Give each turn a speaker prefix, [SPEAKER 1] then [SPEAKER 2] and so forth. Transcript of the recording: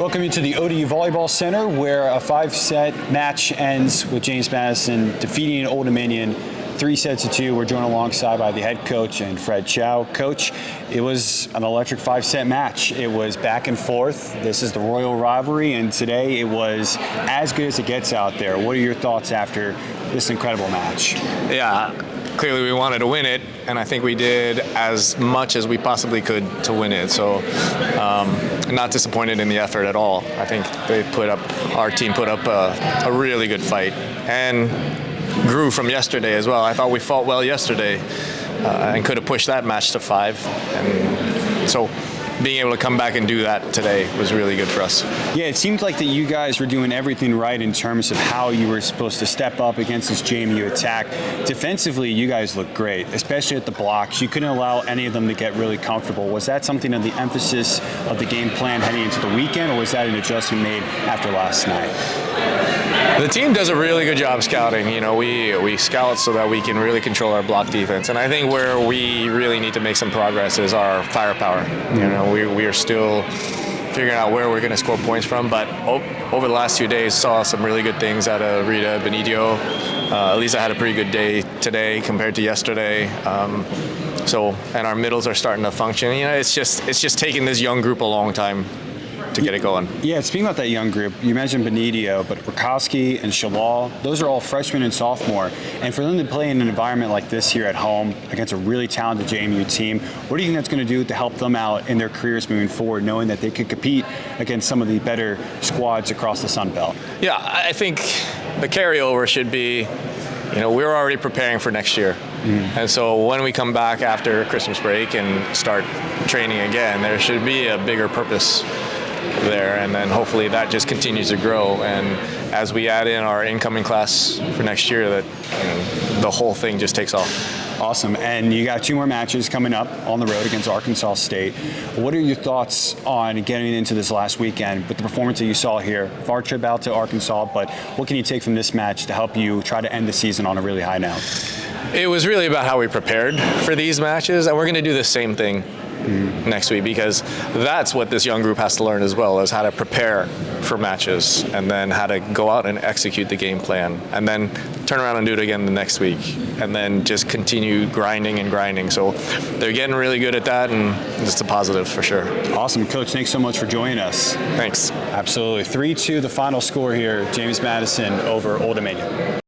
[SPEAKER 1] Welcome you to the ODU Volleyball Center, where a 5-set match ends with James Madison defeating Old Dominion 3-2. We're joined alongside by the head coach and Fred Chow. Coach, it was an electric 5-set match. It was back and forth. This is the Royal rivalry, and today it was as good as it gets out there. What are your thoughts after this incredible match?
[SPEAKER 2] Yeah, clearly we wanted to win it, and I think we did as much as we possibly could to win it. So not disappointed in the effort at all. I think our team put up a really good fight and grew from yesterday as well. I thought we fought well yesterday and could have pushed that match to 5. And so being able to come back and do that today was really good for us.
[SPEAKER 1] Yeah, it seemed like that you guys were doing everything right in terms of how you were supposed to step up against this JMU attack. Defensively, you guys looked great, especially at the blocks. You couldn't allow any of them to get really comfortable. Was that something of the emphasis of the game plan heading into the weekend, or was that an adjustment made after last night?
[SPEAKER 2] The team does a really good job scouting. You know, we scout so that we can really control our block defense. And I think where we really need to make some progress is our firepower. You know, we are still figuring out where we're going to score points from. But over the last 2 days, saw some really good things out of Rita Benidio. Elisa had a pretty good day today compared to yesterday. And our middles are starting to function. You know, it's just taking this young group a long time to get it going.
[SPEAKER 1] Yeah, speaking about that young group, you mentioned Benidio, but Rakowski and Shalal, those are all freshmen and sophomore. And for them to play in an environment like this here at home against a really talented JMU team, what do you think that's going to do to help them out in their careers moving forward, knowing that they could compete against some of the better squads across the Sun Belt?
[SPEAKER 2] Yeah, I think the carryover should be, you know, we're already preparing for next year. And so when we come back after Christmas break and start training again, there should be a bigger purpose there, and then hopefully that just continues to grow. And as we add in our incoming class for next year, that the whole thing just takes off.
[SPEAKER 1] Awesome. And you got 2 more matches coming up on the road against Arkansas State. What are your thoughts on getting into this last weekend with the performance that you saw here? Far trip out to Arkansas, but what can you take from this match to help you try to end the season on a really high note?
[SPEAKER 2] It was really about how we prepared for these matches, and we're going to do the same thing next week, because that's what this young group has to learn as well, is how to prepare for matches and then how to go out and execute the game plan and then turn around and do it again the next week and then just continue grinding and grinding. So they're getting really good at that, and it's a positive for sure.
[SPEAKER 1] Awesome. Coach, thanks so much for joining us.
[SPEAKER 2] Thanks.
[SPEAKER 1] Absolutely. 3-2 the final score here, James Madison over Old Dominion.